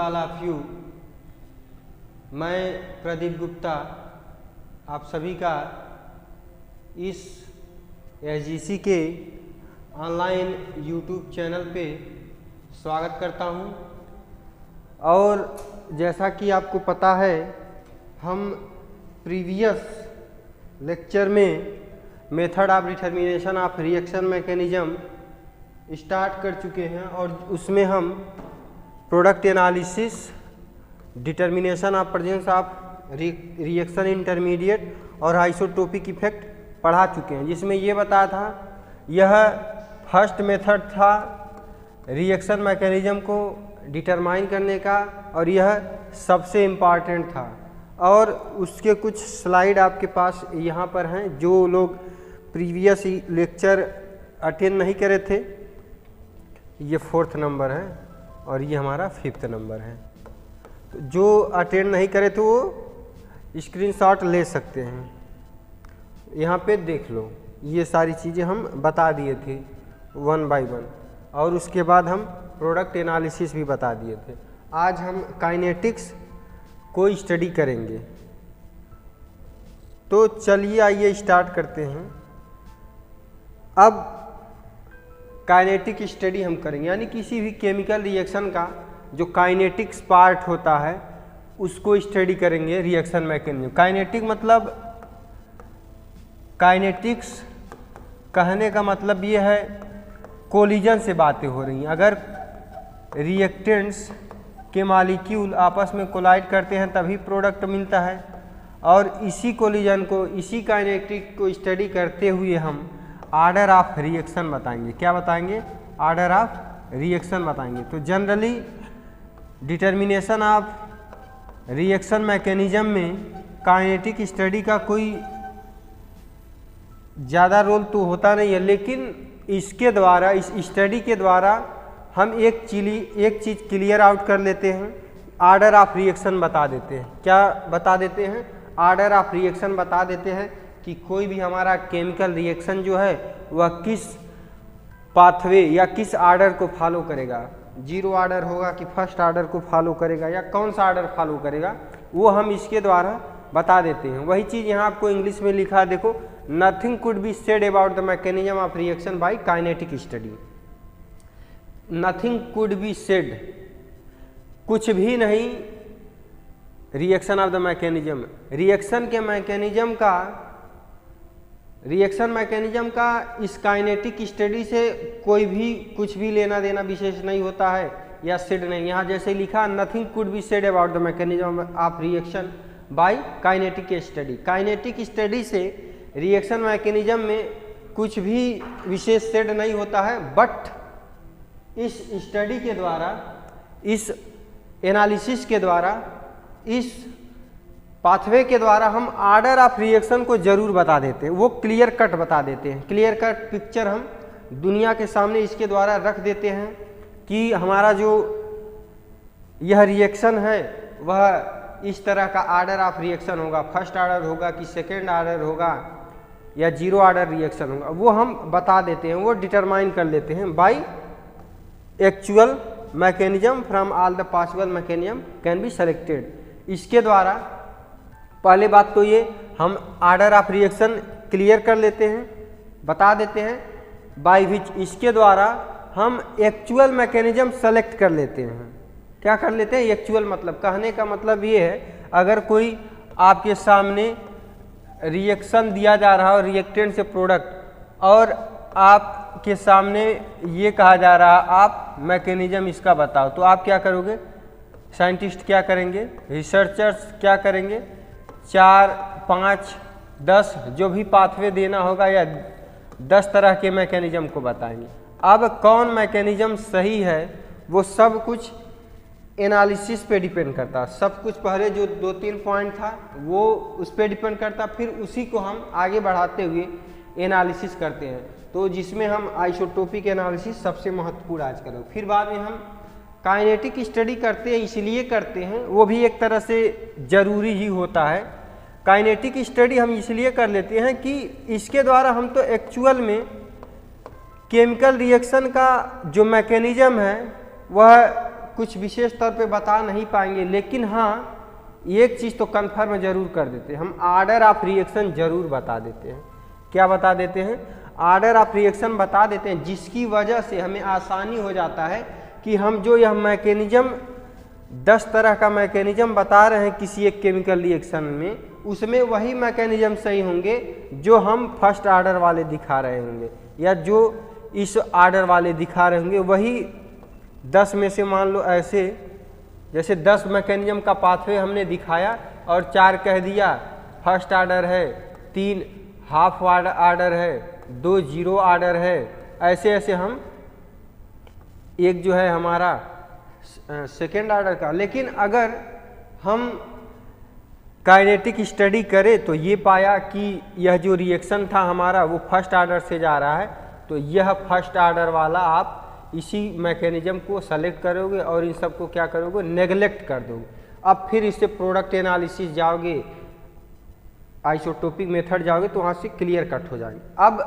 All of you. मैं प्रदीप गुप्ता आप सभी का इस एसजीसी के ऑनलाइन यूट्यूब चैनल पे स्वागत करता हूं। और जैसा कि आपको पता है, हम प्रीवियस लेक्चर में method of determination of reaction mechanism start कर चुके हैं और उसमें हम product analysis, determination of presence of reaction intermediate और आइसोटोपिक इफेक्ट पढ़ा चुके हैं, जिसमें ये बताया था यह फर्स्ट मेथड था रिएक्शन मैकेनिज्म को डिटरमाइन करने का और यह सबसे इम्पॉर्टेंट था। और उसके कुछ स्लाइड आपके पास यहाँ पर हैं। जो लोग प्रीवियस लेक्चर अटेंड नहीं करे थे, ये 4th नंबर है और ये हमारा 5th नंबर है। तो जो अटेंड नहीं करे तो वो स्क्रीनशॉट ले सकते हैं। यहाँ पे देख लो, ये सारी चीज़ें हम बता दिए थे 1 by 1 और उसके बाद हम प्रोडक्ट एनालिसिस भी बता दिए थे। आज हम काइनेटिक्स को स्टडी करेंगे। तो चलिए आइए स्टार्ट करते हैं। अब काइनेटिक स्टडी हम करेंगे, यानी किसी भी केमिकल रिएक्शन का जो काइनेटिक्स पार्ट होता है उसको स्टडी करेंगे रिएक्शन मैकेनिज्म। काइनेटिक मतलब, काइनेटिक्स कहने का मतलब ये है कोलिजन से बातें हो रही हैं। अगर रिएक्टेंट्स के मॉलिक्यूल आपस में कोलाइड करते हैं तभी प्रोडक्ट मिलता है। और इसी कोलिजन को, इसी काइनेटिक को स्टडी करते हुए हम आर्डर ऑफ रिएक्शन बताएंगे। क्या बताएंगे? आर्डर ऑफ रिएक्शन बताएंगे। तो generally determination of reaction mechanism में काइनेटिक स्टडी का कोई ज़्यादा रोल तो होता नहीं है, लेकिन इसके द्वारा, इस स्टडी के द्वारा हम एक चीज़ क्लियर आउट कर लेते हैं, आर्डर ऑफ रिएक्शन बता देते हैं। क्या बता देते हैं? आर्डर ऑफ रिएक्शन बता देते हैं कि कोई भी हमारा केमिकल रिएक्शन जो है वह किस पाथवे या किस आर्डर को फॉलो करेगा। 0 आर्डर होगा कि फर्स्ट आर्डर को फॉलो करेगा या कौन सा आर्डर फॉलो करेगा, वो हम इसके द्वारा बता देते हैं। वही चीज़ यहाँ आपको इंग्लिश में लिखा है, देखो, nothing could be said about the mechanism of reaction by kinetic study. Nothing could be said, कुछ भी नहीं reaction of the mechanism, reaction के मैकेनिज्म का, रिएक्शन मैकेनिज्म का इस काइनेटिक स्टडी से कोई भी कुछ भी लेना देना विशेष नहीं होता है या सेड नहीं। यहाँ जैसे लिखा, nothing could be said about the mechanism of reaction by kinetic study. Kinetic study से रिएक्शन मैकेनिज्म में कुछ भी विशेष सेड नहीं होता है, बट इस स्टडी के द्वारा, इस एनालिसिस के द्वारा, इस पाथवे के द्वारा हम आर्डर ऑफ रिएक्शन को जरूर बता देते हैं। वो क्लियर कट बता देते हैं। क्लियर कट पिक्चर हम दुनिया के सामने इसके द्वारा रख देते हैं कि हमारा जो यह रिएक्शन है वह इस तरह का आर्डर ऑफ रिएक्शन होगा, फर्स्ट आर्डर होगा कि सेकेंड आर्डर होगा या 0 आर्डर रिएक्शन होगा, वो हम बता देते हैं, वो डिटरमाइन कर लेते हैं by actual mechanism from all the possible mechanism can be selected. इसके द्वारा पहले बात तो ये हम आर्डर ऑफ रिएक्शन क्लियर कर लेते हैं, बता देते हैं, बाय विच इसके द्वारा हम एक्चुअल मैकेनिज्म सेलेक्ट कर लेते हैं। क्या कर लेते हैं? एक्चुअल मतलब, कहने का मतलब ये है, अगर कोई आपके सामने रिएक्शन दिया जा रहा है रिएक्टेंट से प्रोडक्ट और आपके सामने ये कहा जा रहा है आप मैकेनिज्म इसका बताओ, तो आप क्या करोगे? साइंटिस्ट क्या करेंगे, रिसर्चर्स क्या करेंगे? 4, 5, 10 जो भी पाथवे देना होगा या 10 तरह के मैकेनिज्म को बताएंगे। अब कौन मैकेनिज्म सही है वो सब कुछ एनालिसिस पे डिपेंड करता है। सब कुछ पहले जो 2-3 पॉइंट था वो उस पर डिपेंड करता, फिर उसी को हम आगे बढ़ाते हुए एनालिसिस करते हैं। तो जिसमें हम आइसोटोपिक एनालिसिस सबसे महत्वपूर्ण आज करें। फिर बाद में हम काइनेटिक स्टडी करते हैं, इसलिए करते हैं, वो भी एक तरह से ज़रूरी ही होता है। काइनेटिक स्टडी हम इसलिए कर लेते हैं कि इसके द्वारा हम तो एक्चुअल में केमिकल रिएक्शन का जो मैकेनिज्म है वह कुछ विशेष तौर पे बता नहीं पाएंगे, लेकिन हाँ एक चीज़ तो कन्फर्म जरूर कर देते हैं, हम आर्डर ऑफ रिएक्शन जरूर बता देते हैं। क्या बता देते हैं? आर्डर ऑफ रिएक्शन बता देते हैं, जिसकी वजह से हमें आसानी हो जाता है कि हम जो यह मैकेनिज्म 10 तरह का मैकेनिज्म बता रहे हैं किसी एक केमिकल रिएक्शन में, उसमें वही मैकेनिज्म सही होंगे जो हम फर्स्ट आर्डर वाले दिखा रहे होंगे, या जो इस आर्डर वाले दिखा रहे होंगे वही 10 में से मान लो ऐसे, जैसे 10 मैकेनिज्म का पाथवे हमने दिखाया और 4 कह दिया फर्स्ट आर्डर है, 3 हाफ आर्डर है, 2 जीरो आर्डर है, ऐसे ऐसे हम एक जो है हमारा सेकेंड आर्डर का। लेकिन अगर हम काइनेटिक स्टडी करें तो ये पाया कि यह जो रिएक्शन था हमारा वो फर्स्ट आर्डर से जा रहा है, तो यह फर्स्ट आर्डर वाला आप इसी मैकेनिज्म को सेलेक्ट करोगे और इन सबको क्या करोगे? नेगलेक्ट कर दोगे। अब फिर इससे प्रोडक्ट एनालिसिस जाओगे, आइसोटोपिक मेथड जाओगे तो वहाँ से क्लियर कट हो जाएंगे। अब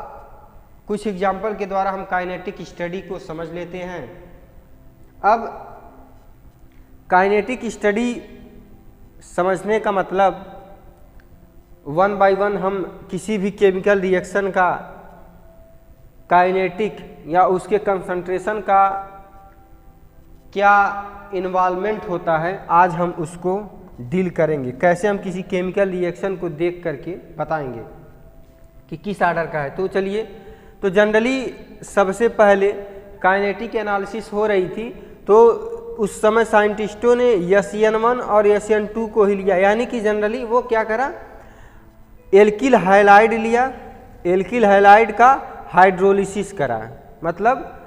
कुछ एग्जाम्पल के द्वारा हम काइनेटिक स्टडी को समझ लेते हैं। अब काइनेटिक स्टडी समझने का मतलब 1 बाय 1 हम किसी भी केमिकल रिएक्शन का काइनेटिक या उसके कंसंट्रेशन का क्या इन्वॉल्वमेंट होता है, आज हम उसको डील करेंगे। कैसे हम किसी केमिकल रिएक्शन को देख करके बताएंगे कि किस आर्डर का है। तो चलिए, तो जनरली सबसे पहले काइनेटिक एनालिसिस हो रही थी, तो उस समय साइंटिस्टों ने SN1 और SN2 को ही लिया, यानी कि जनरली वो क्या करा, एल्किल हैलाइड लिया, एल्किल हैलाइड का हाइड्रोलिसिस करा, मतलब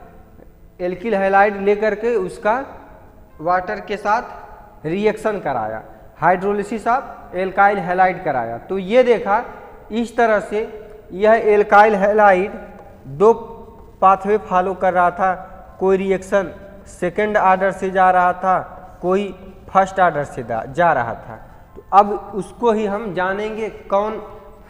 एल्किल हैलाइड लेकर के उसका वाटर के साथ रिएक्शन कराया, हाइड्रोलिसिस ऑफ एल्काइल हैलाइड कराया। तो ये देखा इस तरह से यह एल्काइल हैलाइड 2 पाथवे फॉलो कर रहा था, कोई रिएक्शन सेकेंड आर्डर से जा रहा था, कोई फर्स्ट आर्डर से जा रहा था। तो अब उसको ही हम जानेंगे कौन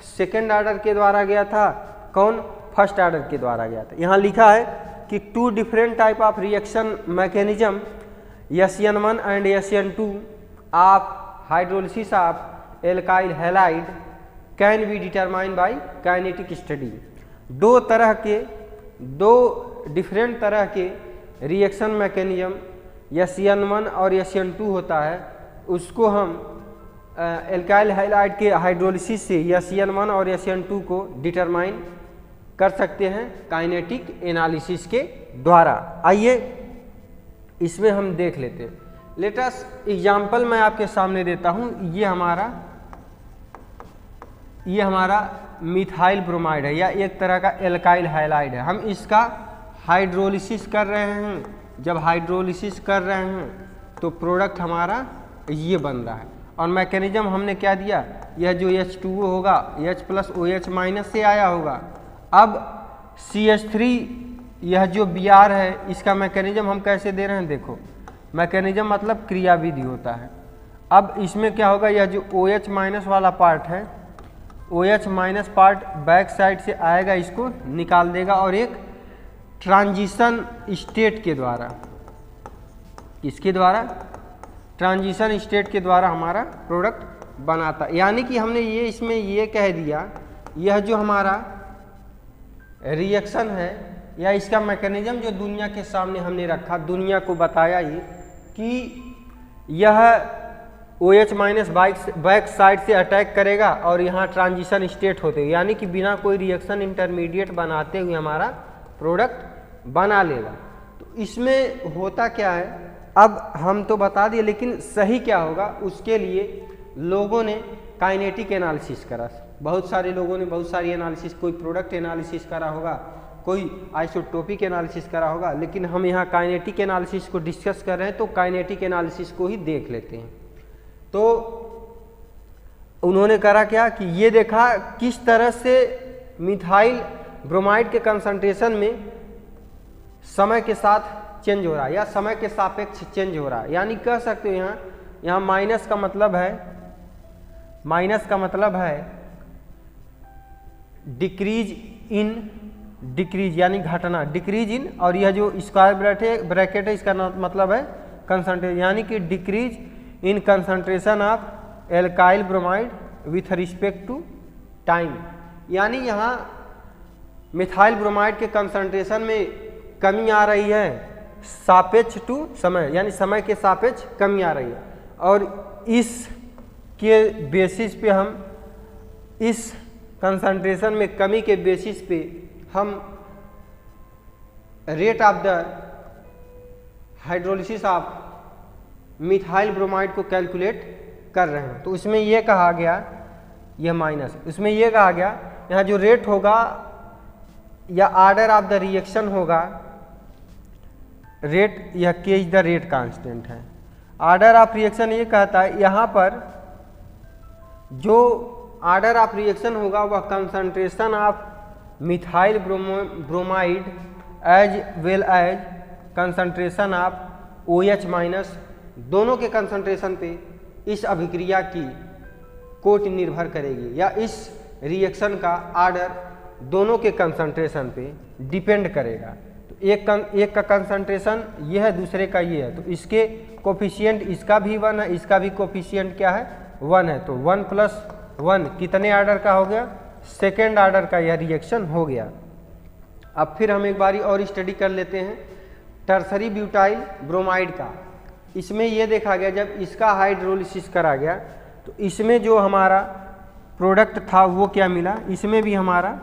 सेकेंड आर्डर के द्वारा गया था, कौन फर्स्ट आर्डर के द्वारा गया था। यहाँ लिखा है कि 2 different type of reaction mechanism SN1 and SN2 of hydrolysis of alkyl halide can be determine by kinetic study. 2 different तरह के रिएक्शन मैकेनिज्म SN1 और SN2 होता है, उसको हम एल्काइल हैलाइड के हाइड्रोलिसिस से SN1 और SN2 को डिटरमाइन कर सकते हैं काइनेटिक एनालिसिस के द्वारा। आइए इसमें हम देख लेते हैं। लेटेस्ट एग्जाम्पल मैं आपके सामने देता हूं। ये हमारा मिथाइल ब्रोमाइड है या एक तरह का एल्काइल हैलाइड है। हम इसका हाइड्रोलिसिस कर रहे हैं। जब हाइड्रोलिसिस कर रहे हैं तो प्रोडक्ट हमारा ये बन रहा है, और मैकेनिज्म हमने क्या दिया, यह जो H2O होगा H+OH- से आया होगा। अब CH3 यह जो Br है, इसका मैकेनिज्म हम कैसे दे रहे हैं, देखो मैकेनिज्म मतलब क्रियाविधि होता है। अब इसमें क्या होगा, यह जो OH- वाला पार्ट है, OH- पार्ट बैक साइड से आएगा, इसको निकाल देगा और एक ट्रांजिशन स्टेट के द्वारा, इसके द्वारा ट्रांजिशन स्टेट के द्वारा हमारा प्रोडक्ट बनाता है। यानी कि हमने ये इसमें ये कह दिया, यह जो हमारा रिएक्शन है या इसका मैकेनिज्म जो दुनिया के सामने हमने रखा, दुनिया को बताया ये कि यह OH- बैक साइड से अटैक करेगा और यहाँ ट्रांजिशन स्टेट होते हैं, यानी कि बिना कोई रिएक्शन इंटरमीडिएट बनाते हुए हमारा प्रोडक्ट बना लेगा। तो इसमें होता क्या है, अब हम तो बता दिए, लेकिन सही क्या होगा उसके लिए लोगों ने काइनेटिक एनालिसिस करा। बहुत सारे लोगों ने बहुत सारी एनालिसिस, कोई प्रोडक्ट एनालिसिस करा होगा, कोई आइसोटोपिक एनालिसिस करा होगा, लेकिन हम यहाँ काइनेटिक एनालिसिस को डिस्कस कर रहे हैं तो काइनेटिक एनालिसिस को ही देख लेते हैं। तो उन्होंने करा क्या कि ये देखा किस तरह से मिथाइल ब्रोमाइड के कंसंट्रेशन में समय के साथ चेंज हो रहा है या समय के सापेक्ष चेंज हो रहा है। यानी कह सकते हो यहाँ माइनस का मतलब है डिक्रीज यानी घटना, डिक्रीज इन, और यह जो स्क्वायर ब्रैकेट है इसका मतलब है कंसंट्रेशन, यानी कि decrease in concentration of alkyl bromide with respect to time, यानी यहाँ मिथाइल ब्रोमाइड के कंसंट्रेशन में कमी आ रही है सापेक्ष टू समय, यानी समय के सापेक्ष कमी आ रही है। और इस के बेसिस पे हम इस कंसंट्रेशन में कमी के बेसिस पे हम rate of the hydrolysis of methyl bromide को कैलकुलेट कर रहे हैं। तो उसमें यह कहा गया, यह माइनस, उसमें यह कहा गया यहाँ जो रेट होगा या ऑर्डर ऑफ द रिएक्शन होगा, रेट यह के इज द रेट कांस्टेंट है। ऑर्डर ऑफ रिएक्शन ये कहता है यहाँ पर जो ऑर्डर ऑफ रिएक्शन होगा वह concentration of methyl bromide as well as concentration of OH minus, दोनों के कंसंट्रेशन पे इस अभिक्रिया की कोट निर्भर करेगी, या इस रिएक्शन का ऑर्डर दोनों के कंसंट्रेशन पे डिपेंड करेगा। तो एक का कंसंट्रेशन ये है, दूसरे का ये है, तो इसके कोफिशिएंट, इसका भी 1 है, इसका भी कोफिशिएंट क्या है 1 है, तो 1 + 1 कितने ऑर्डर का हो गया, सेकेंड ऑर्डर का यह रिएक्शन हो गया। अब फिर हम एक बारी और स्टडी कर लेते हैं टर्सरी ब्यूटाइल ब्रोमाइड का। इसमें यह देखा गया जब इसका हाइड्रोलिसिस करा गया तो इसमें जो हमारा प्रोडक्ट था वो क्या मिला, इसमें भी हमारा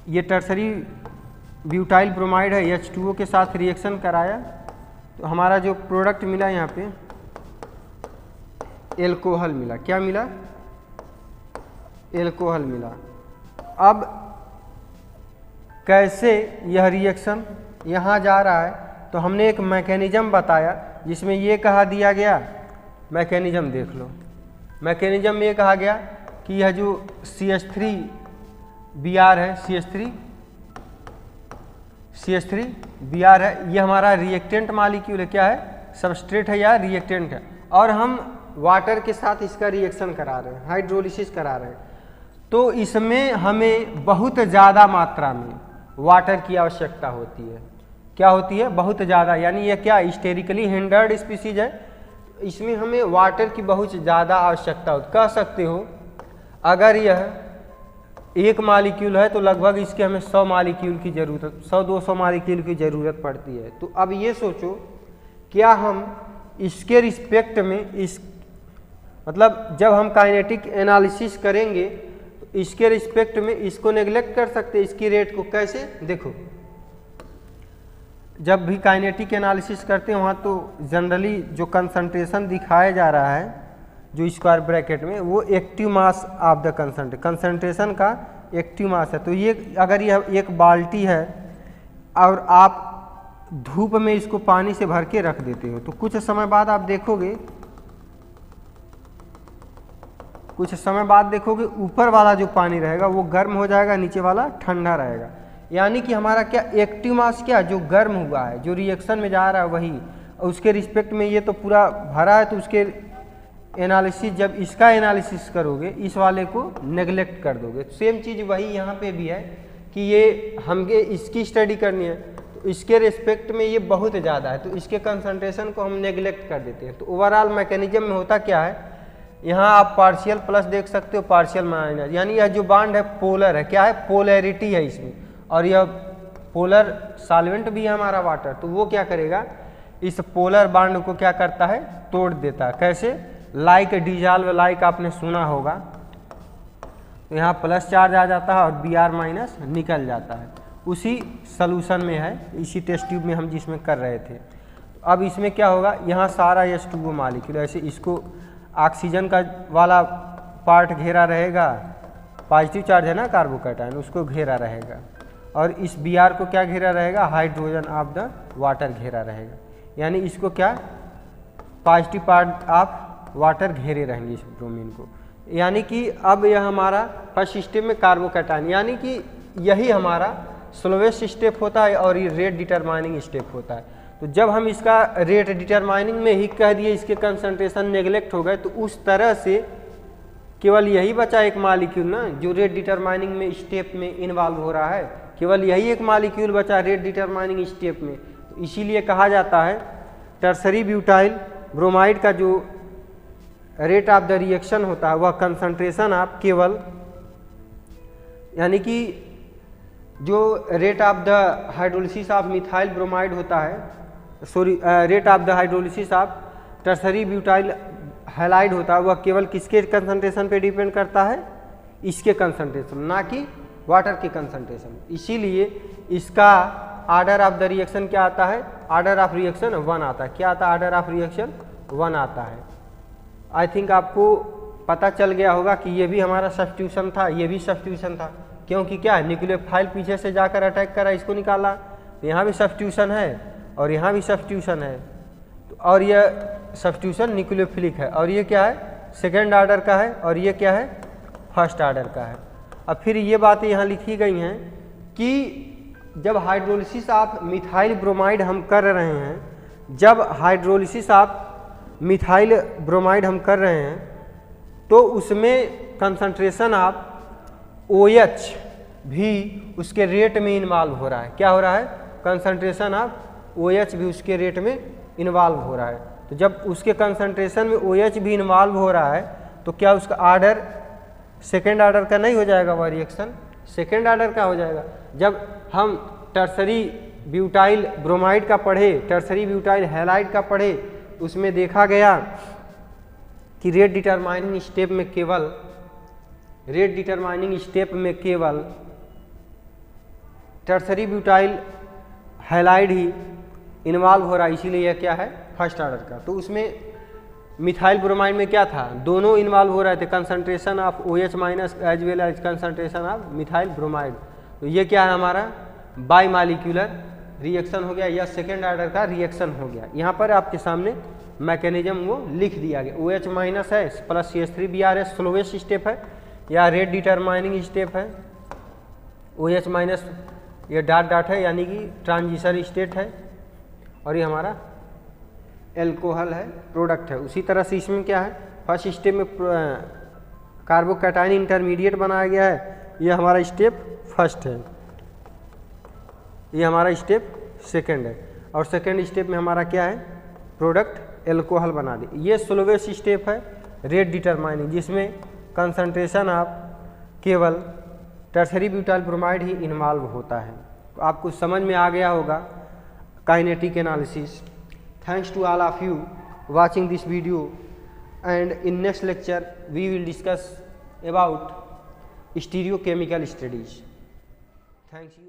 ये टर्सरी ब्यूटाइल ब्रोमाइड है H2O के साथ रिएक्शन कराया तो हमारा जो प्रोडक्ट मिला यहाँ पे एल्कोहल मिला। क्या मिला, एल्कोहल मिला। अब कैसे यह रिएक्शन यहाँ जा रहा है, तो हमने एक मैकेनिज्म बताया जिसमें ये कहा दिया गया, मैकेनिज्म देख लो। मैकेनिज्म में ये कहा गया कि यह जो CH3Br है, CH3Br है, ये हमारा रिएक्टेंट मॉलिक्यूल है। क्या है, सबस्ट्रेट है या रिएक्टेंट है, और हम वाटर के साथ इसका रिएक्शन करा रहे हैं, हाइड्रोलिसिस करा रहे हैं। तो इसमें हमें बहुत ज़्यादा मात्रा में वाटर की आवश्यकता होती है। क्या होती है, बहुत ज़्यादा, यानी यह क्या स्टेरिकली हिंडर्ड स्पीसीज है, इसमें हमें वाटर की बहुत ज़्यादा आवश्यकता होती। कह सकते हो अगर यह एक मॉलिक्यूल है तो लगभग इसके हमें 100 मॉलिक्यूल की ज़रूरत, 100-200 मॉलिक्यूल की ज़रूरत पड़ती है। तो अब ये सोचो क्या हम इसके रिस्पेक्ट में इस मतलब जब हम काइनेटिक एनालिसिस करेंगे तो इसके रिस्पेक्ट में इसको नेग्लेक्ट कर सकते हैं, इसकी रेट को कैसे, देखो जब भी काइनेटिक एनालिसिस करते हैं वहाँ तो जनरली जो कंसंट्रेशन दिखाया जा रहा है जो स्क्वायर ब्रैकेट में वो active mass of the concentration का एक्टिव मास है। तो ये अगर यह एक बाल्टी है और आप धूप में इसको पानी से भर के रख देते हो तो कुछ समय बाद आप देखोगे, ऊपर वाला जो पानी रहेगा वो गर्म हो जाएगा, नीचे वाला ठंडा रहेगा। यानी कि हमारा क्या एक्टिव मास क्या जो गर्म हुआ है, जो रिएक्शन में जा रहा है वही, और उसके रिस्पेक्ट में ये तो पूरा भरा है, तो उसके एनालिसिस जब इसका एनालिसिस करोगे इस वाले को नेग्लेक्ट कर दोगे। सेम चीज़ वही यहाँ पे भी है कि ये हमके इसकी स्टडी करनी है तो इसके रिस्पेक्ट में ये बहुत ज़्यादा है तो इसके कंसंट्रेशन को हम नेग्लेक्ट कर देते हैं। तो ओवरऑल मैकेनिज्म में होता क्या है, यहाँ आप पार्शियल प्लस देख सकते हो, पार्शियल माइनस, यानी यह जो बॉन्ड है पोलर है। क्या है, पोलैरिटी है इसमें, और यह पोलर सॉल्वेंट भी है हमारा वाटर, तो वो क्या करेगा इस पोलर बॉन्ड को क्या करता है, तोड़ देता है। कैसे, लाइक डिजॉल्व, लाइक आपने सुना होगा, तो यहाँ प्लस चार्ज आ जाता है और Br माइनस निकल जाता है। उसी सॉल्यूशन में है, इसी टेस्ट ट्यूब में हम जिसमें कर रहे थे। अब इसमें क्या होगा, यहाँ सारा H2O मॉलिक्यूल ऐसे इसको ऑक्सीजन का वाला पार्ट घेरा रहेगा, पॉजिटिव चार्ज है ना कार्बोकैटायन, उसको घेरा रहेगा, और इस Br को क्या घेरा रहेगा, हाइड्रोजन ऑफ द वाटर घेरा रहेगा। यानी इसको क्या पॉजिटिव पार्ट ऑफ वाटर घेरे रहेंगे इस ब्रोमीन को। यानी कि अब यह हमारा फर्स्ट स्टेप में कार्बोकैटायन, यानी कि यही हमारा स्लोवेस्ट स्टेप होता है और ये रेट डिटरमाइनिंग स्टेप होता है। तो जब हम इसका रेट डिटरमाइनिंग में ही कह दिए इसके कंसंट्रेशन नेग्लेक्ट हो गए, तो उस तरह से केवल यही बचा एक मॉलिक्यूल ना जो रेट डिटरमाइनिंग में स्टेप में इन्वॉल्व हो रहा है, केवल यही एक मॉलिक्यूल बचा रेट डिटरमाइनिंग स्टेप में। तो इसीलिए कहा जाता है टर्सरी ब्यूटाइल ब्रोमाइड का जो रेट ऑफ द रिएक्शन होता है वह कंसंट्रेशन ऑफ केवल, यानी कि जो rate of the hydrolysis of methyl bromide होता है, sorry rate of the hydrolysis of tertiary butyl halide होता है, वह केवल किसके कंसंट्रेशन पे डिपेंड करता है, इसके कंसंट्रेशन, ना कि वाटर के कंसंट्रेशन। इसीलिए इसका आर्डर ऑफ द रिएक्शन क्या आता है, आर्डर ऑफ रिएक्शन 1 आता है। क्या आता है, आर्डर ऑफ रिएक्शन 1 आता है। आई थिंक आपको पता चल गया होगा कि ये भी हमारा सब्स्टिट्यूशन था, ये भी सब्स्टिट्यूशन था, क्योंकि क्या है, न्यूक्लियोफाइल पीछे से जाकर अटैक करा, इसको निकाला, तो यहाँ भी सब्स्टिट्यूशन है और यहाँ भी सब्स्टिट्यूशन है, और यह सब्स्टिट्यूशन न्यूक्लियोफिलिक है, और ये क्या है, सेकेंड आर्डर का है, और ये क्या है, फर्स्ट आर्डर का है। अब फिर ये बातें यहाँ लिखी गई हैं कि जब हाइड्रोलिसिस ऑफ मिथाइल ब्रोमाइड हम कर रहे हैं, जब हाइड्रोलिसिस ऑफ मिथाइल ब्रोमाइड हम कर रहे हैं तो उसमें कंसंट्रेशन ऑफ OH भी उसके रेट में इन्वॉल्व हो रहा है। क्या हो रहा है, कंसंट्रेशन ऑफ OH भी उसके रेट में इन्वॉल्व हो रहा है। तो जब उसके कंसंट्रेशन में OH भी इन्वॉल्व हो रहा है तो क्या उसका आर्डर सेकेंड आर्डर का नहीं हो जाएगा, वह रिएक्शन सेकेंड आर्डर का हो जाएगा। जब हम टर्सरी ब्यूटाइल ब्रोमाइड का पढ़े, टर्सरी ब्यूटाइल हैलाइड का पढ़े, उसमें देखा गया कि रेट डिटरमाइनिंग स्टेप में केवल टर्सरी ब्यूटाइल हैलाइड ही इन्वॉल्व हो रहा है, इसीलिए यह क्या है, फर्स्ट आर्डर का। तो उसमें मिथाइल ब्रोमाइड में क्या था, दोनों इन्वॉल्व हो रहे थे, concentration of OH minus as well as concentration of methyl bromide. तो ये क्या है, हमारा बाई मालिक्यूलर रिएक्शन हो गया, या सेकेंड आर्डर का रिएक्शन हो गया। यहाँ पर आपके सामने मैकेनिज्म वो लिख दिया गया, OH माइनस है प्लस CH3Br स्लोवेस्ट स्टेप है, या रेट डिटरमाइनिंग स्टेप है। OH माइनस ये डॉट डॉट है, यानी कि ट्रांजिशन स्टेट है, और ये हमारा एल्कोहल है, प्रोडक्ट है। उसी तरह से इसमें क्या है, फर्स्ट स्टेप में कार्बोकैटायन इंटरमीडिएट बनाया गया है, ये हमारा स्टेप फर्स्ट है, ये हमारा स्टेप सेकंड है, और सेकंड स्टेप में हमारा क्या है, प्रोडक्ट एल्कोहल बना दे। ये स्लोवेस्ट स्टेप है रेट डिटरमाइनिंग, जिसमें कंसंट्रेशन ऑफ केवल टर्सरी ब्यूटाइल ब्रोमाइड ही इन्वॉल्व होता है। तो आपको समझ में आ गया होगा kinetic analysis. Thanks to all of you watching this video, and in next lecture we will discuss about stereochemical studies. Thank you.